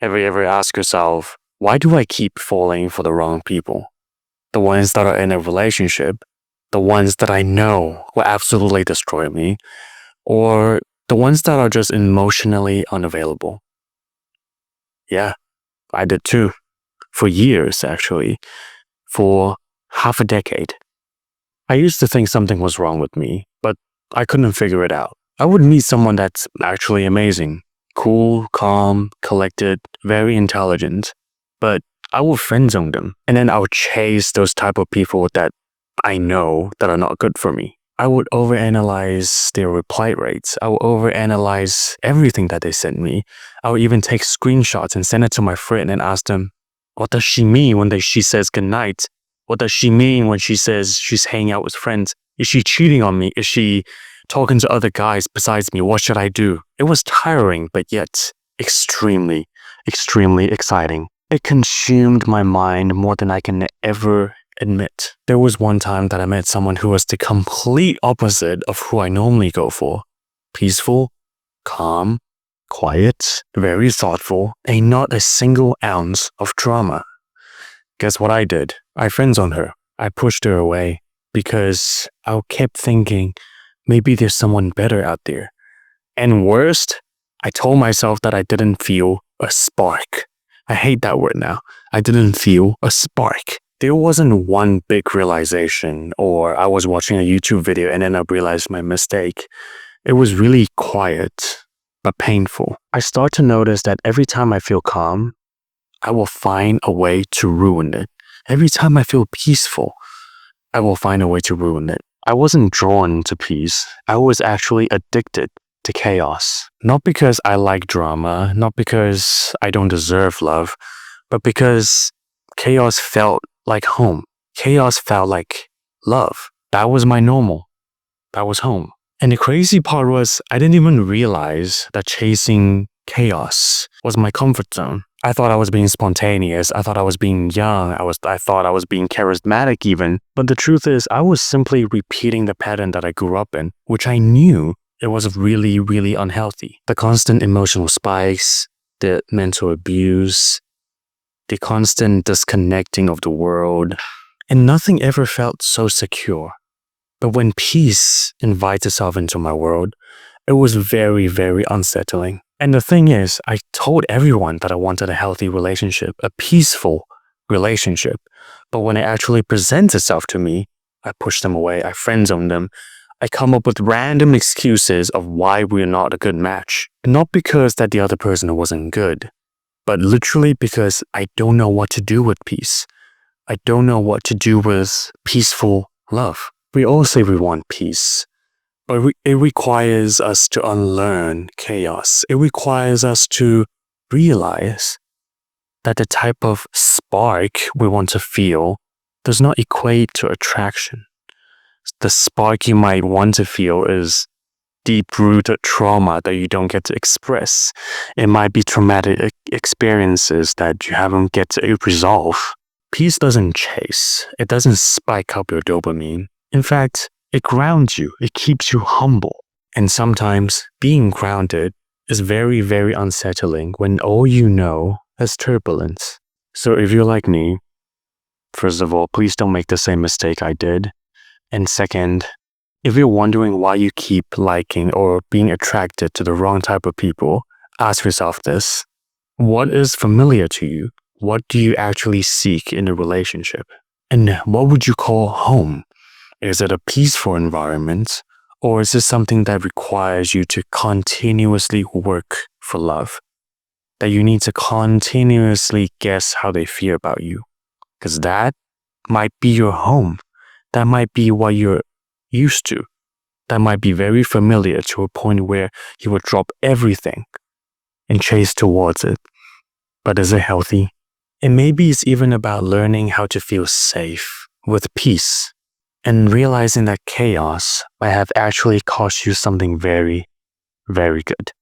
Have you ever asked yourself, why do I keep falling for the wrong people? The ones that are in a relationship, the ones that I know will absolutely destroy me, or the ones that are just emotionally unavailable? Yeah, I did too. For years, actually. For half a decade. I used to think something was wrong with me, but I couldn't figure it out. I would meet someone that's actually amazing. Cool, calm, collected, very intelligent. But I will friend-zone them. And then I would chase those type of people that I know that are not good for me. I would overanalyze their reply rates. I would overanalyze everything that they sent me. I would even take screenshots and send it to my friend and ask them, what does she mean when she says goodnight? What does she mean when she says she's hanging out with friends? Is she cheating on me? Is she talking to other guys besides me? What should I do? It was tiring, but yet extremely, extremely exciting. It consumed my mind more than I can ever admit. There was one time that I met someone who was the complete opposite of who I normally go for. Peaceful, calm, quiet, very thoughtful, and not a single ounce of drama. Guess what I did? I friend-zoned her. I pushed her away because I kept thinking maybe there's someone better out there. And worst, I told myself that I didn't feel a spark. I hate that word now. I didn't feel a spark. There wasn't one big realization, or I was watching a YouTube video and then I realized my mistake. It was really quiet, but painful. I start to notice that every time I feel calm, I will find a way to ruin it. Every time I feel peaceful, I will find a way to ruin it. I wasn't drawn to peace. I was actually addicted to chaos. Not because I like drama, not because I don't deserve love, but because chaos felt like home. Chaos felt like love. That was my normal. That was home. And the crazy part was I didn't even realize that chasing chaos was my comfort zone. I thought I was being spontaneous. I thought I was being young. I thought I was being charismatic even. But the truth is, I was simply repeating the pattern that I grew up in, which I knew it was really, really unhealthy. The constant emotional spikes, the mental abuse, the constant disconnecting of the world, and nothing ever felt so secure. But when peace invites itself into my world, it was very, very unsettling. And the thing is, I told everyone that I wanted a healthy relationship, a peaceful relationship. But when it actually presents itself to me, I push them away, I friend-zone them. I come up with random excuses of why we're not a good match. Not because that the other person wasn't good, but literally because I don't know what to do with peace. I don't know what to do with peaceful love. We all say we want peace. But it requires us to unlearn chaos. It requires us to realize that the type of spark we want to feel does not equate to attraction. The spark you might want to feel is deep-rooted trauma that you don't get to express. It might be traumatic experiences that you haven't get to resolve. Peace doesn't chase. It doesn't spike up your dopamine. In fact, it grounds you. It keeps you humble. And sometimes being grounded is very, very unsettling when all you know is turbulence. So if you're like me, first of all, please don't make the same mistake I did. And second, if you're wondering why you keep liking or being attracted to the wrong type of people, ask yourself this. What is familiar to you? What do you actually seek in a relationship? And what would you call home? Is it a peaceful environment, or is it something that requires you to continuously work for love? That you need to continuously guess how they feel about you? Because that might be your home. That might be what you're used to. That might be very familiar to a point where you would drop everything and chase towards it. But is it healthy? And maybe it's even about learning how to feel safe with peace. And realizing that chaos might have actually cost you something very, very good.